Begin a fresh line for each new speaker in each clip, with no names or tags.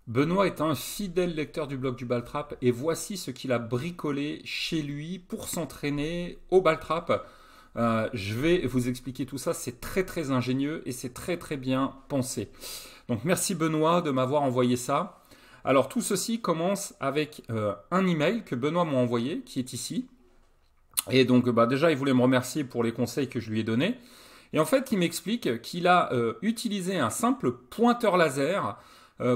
Benoît est un fidèle lecteur du blog du Baltrap et voici ce qu'il a bricolé chez lui pour s'entraîner au Baltrap. Je vais vous expliquer tout ça, c'est très très ingénieux et c'est très très bien pensé. Donc merci Benoît de m'avoir envoyé ça. Alors tout ceci commence avec un email que Benoît m'a envoyé, qui est ici. Et donc déjà il voulait me remercier pour les conseils que je lui ai donnés. Et en fait il m'explique qu'il a utilisé un simple pointeur laser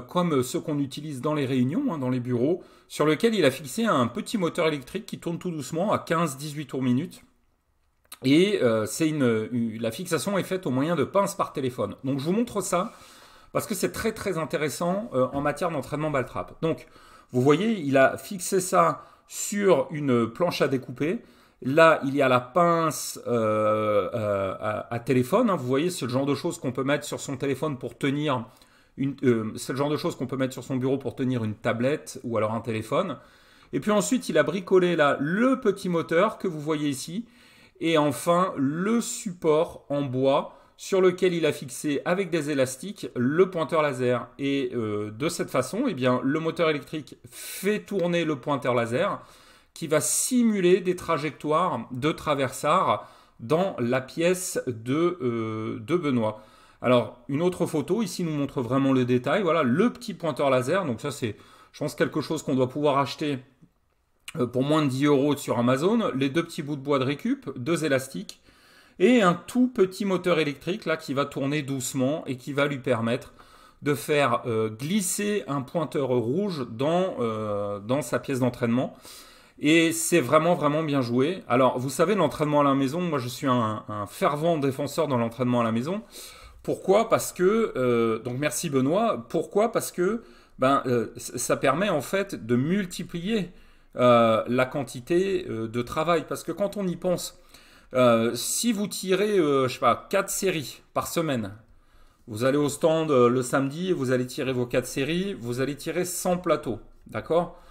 comme ceux qu'on utilise dans les réunions, dans les bureaux, sur lequel il a fixé un petit moteur électrique qui tourne tout doucement à 15-18 tours minute. Et la fixation est faite au moyen de pinces par téléphone. Donc je vous montre ça parce que c'est très très intéressant en matière d'entraînement Baltrap. Donc vous voyez, il a fixé ça sur une planche à découper. Là, il y a la pince à téléphone. Vous voyez, c'est le genre de choses qu'on peut mettre sur son téléphone pour tenir c'est le genre de choses qu'on peut mettre sur son bureau pour tenir une tablette ou alors un téléphone. Et puis ensuite, il a bricolé là le petit moteur que vous voyez ici. Et enfin, le support en bois sur lequel il a fixé avec des élastiques le pointeur laser. Et de cette façon, eh bien, le moteur électrique fait tourner le pointeur laser qui va simuler des trajectoires de traversard dans la pièce de Benoît. Alors, une autre photo, ici, nous montre vraiment le détail. Voilà, le petit pointeur laser. Donc ça, c'est, je pense, quelque chose qu'on doit pouvoir acheter pour moins de 10 euros sur Amazon. Les deux petits bouts de bois de récup, deux élastiques et un tout petit moteur électrique là qui va tourner doucement et qui va lui permettre de faire glisser un pointeur rouge dans sa pièce d'entraînement. Et c'est vraiment vraiment bien joué. Alors, vous savez, l'entraînement à la maison, moi je suis un fervent défenseur dans l'entraînement à la maison. Pourquoi? Parce que, donc merci Benoît, pourquoi? Parce que ça permet en fait de multiplier la quantité de travail. Parce que quand on y pense, si vous tirez, je sais pas, 4 séries par semaine, vous allez au stand le samedi, vous allez tirer vos 4 séries, vous allez tirer 100 plateaux, d'accord?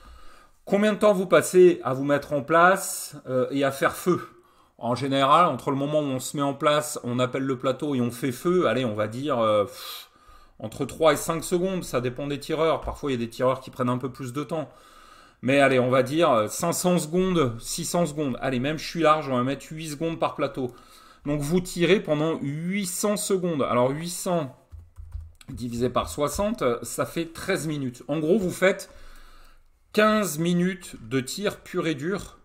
Combien de temps vous passez à vous mettre en place et à faire feu? En général, entre le moment où on se met en place, on appelle le plateau et on fait feu, allez, on va dire entre 3 et 5 secondes, ça dépend des tireurs. Parfois, il y a des tireurs qui prennent un peu plus de temps. Mais allez, on va dire 500 secondes, 600 secondes. Allez, même je suis large, on va mettre 8 secondes par plateau. Donc vous tirez pendant 800 secondes. Alors 800 divisé par 60, ça fait 13 minutes. En gros, vous faites 15 minutes de tir pur et dur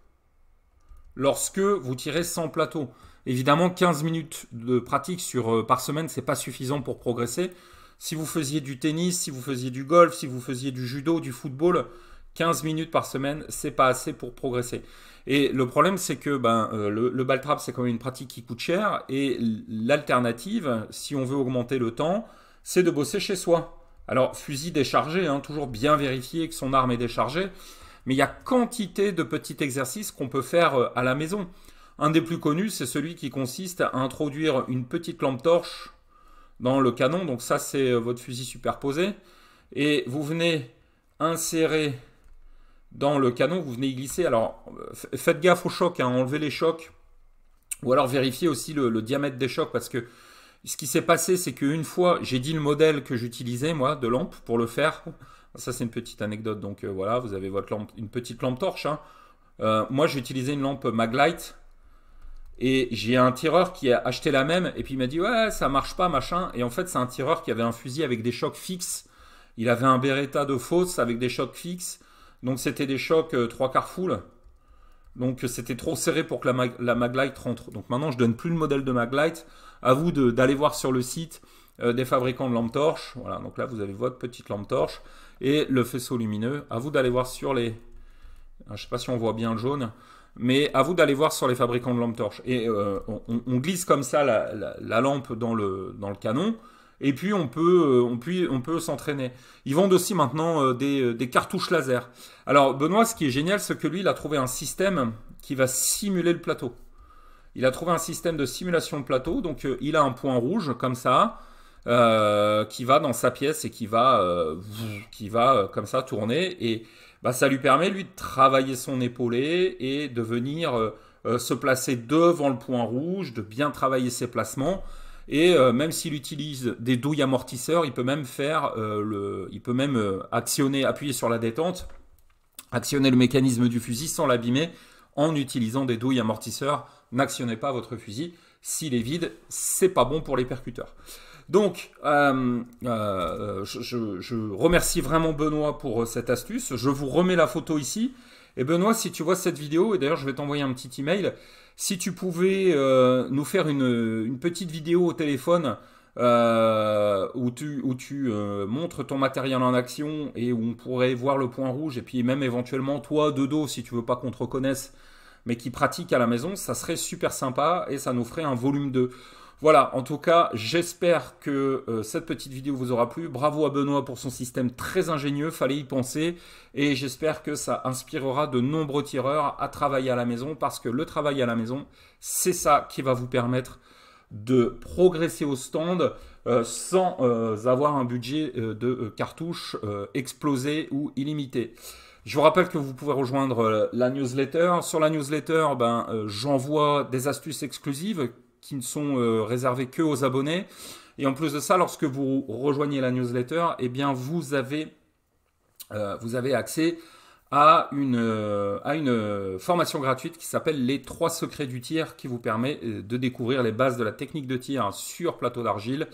lorsque vous tirez 100 plateaux. Évidemment, 15 minutes de pratique par semaine, c'est pas suffisant pour progresser. Si vous faisiez du tennis, si vous faisiez du golf, si vous faisiez du judo, du football, 15 minutes par semaine, c'est pas assez pour progresser. Et le problème, c'est que le Baltrap, c'est quand même une pratique qui coûte cher. Et l'alternative, si on veut augmenter le temps, c'est de bosser chez soi. Alors, fusil déchargé, toujours bien vérifier que son arme est déchargée. Mais il y a quantité de petits exercices qu'on peut faire à la maison. Un des plus connus, c'est celui qui consiste à introduire une petite lampe torche dans le canon. Donc ça, c'est votre fusil superposé. Et vous venez insérer dans le canon, vous venez y glisser. Alors, faites gaffe aux chocs, enlevez les chocs. Ou alors vérifiez aussi le diamètre des chocs, parce que ce qui s'est passé, c'est qu'une fois, j'ai dit le modèle que j'utilisais, moi, de lampe, pour le faire. Ça, c'est une petite anecdote. Donc voilà, vous avez votre lampe, une petite lampe torche. Moi, j'ai utilisé une lampe Maglite. Et j'ai un tireur qui a acheté la même. Et puis il m'a dit, ouais, ça marche pas, machin. Et en fait, c'est un tireur qui avait un fusil avec des chocs fixes. Il avait un Beretta de Fosse avec des chocs fixes. Donc c'était des chocs 3/4 full. Donc c'était trop serré pour que la Maglite rentre. Donc maintenant je donne plus le modèle de Maglite. À vous d'aller voir sur le site des fabricants de lampes torches. Voilà, donc là vous avez votre petite lampe torche et le faisceau lumineux. À vous d'aller voir sur les... Je ne sais pas si on voit bien le jaune. Mais à vous d'aller voir sur les fabricants de lampes torches. Et on glisse comme ça la lampe dans le canon. Et puis on peut s'entraîner. Ils vendent aussi maintenant des cartouches laser. Alors Benoît, ce qui est génial, c'est que lui, il a trouvé un système qui va simuler le plateau. Il a trouvé un système de simulation de plateau. Donc il a un point rouge comme ça qui va dans sa pièce et qui va comme ça tourner. Et ça lui permet lui de travailler son épaulé et de venir se placer devant le point rouge, de bien travailler ses placements. Et même s'il utilise des douilles amortisseurs, il peut même faire actionner, appuyer sur la détente, actionner le mécanisme du fusil sans l'abîmer en utilisant des douilles amortisseurs. N'actionnez pas votre fusil. S'il est vide, c'est pas bon pour les percuteurs. Donc, je remercie vraiment Benoît pour cette astuce. Je vous remets la photo ici. Et Benoît, si tu vois cette vidéo, et d'ailleurs je vais t'envoyer un petit email, si tu pouvais nous faire une petite vidéo au téléphone où tu montres ton matériel en action et où on pourrait voir le point rouge et puis même éventuellement toi de dos si tu veux pas qu'on te reconnaisse mais qui pratique à la maison, ça serait super sympa et ça nous ferait un volume 2. Voilà, en tout cas, j'espère que cette petite vidéo vous aura plu. Bravo à Benoît pour son système très ingénieux, fallait y penser. Et j'espère que ça inspirera de nombreux tireurs à travailler à la maison parce que le travail à la maison, c'est ça qui va vous permettre de progresser au stand sans avoir un budget de cartouches explosé ou illimité. Je vous rappelle que vous pouvez rejoindre la newsletter. Sur la newsletter, j'envoie des astuces exclusives qui ne sont réservées que aux abonnés. Et en plus de ça, lorsque vous rejoignez la newsletter, eh bien, vous avez accès à une formation gratuite qui s'appelle les 3 secrets du tir qui vous permet de découvrir les bases de la technique de tir sur plateau d'argile.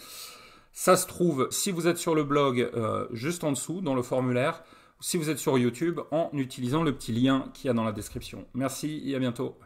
Ça se trouve, si vous êtes sur le blog, juste en dessous, dans le formulaire, si vous êtes sur YouTube, en utilisant le petit lien qu'il y a dans la description. Merci et à bientôt.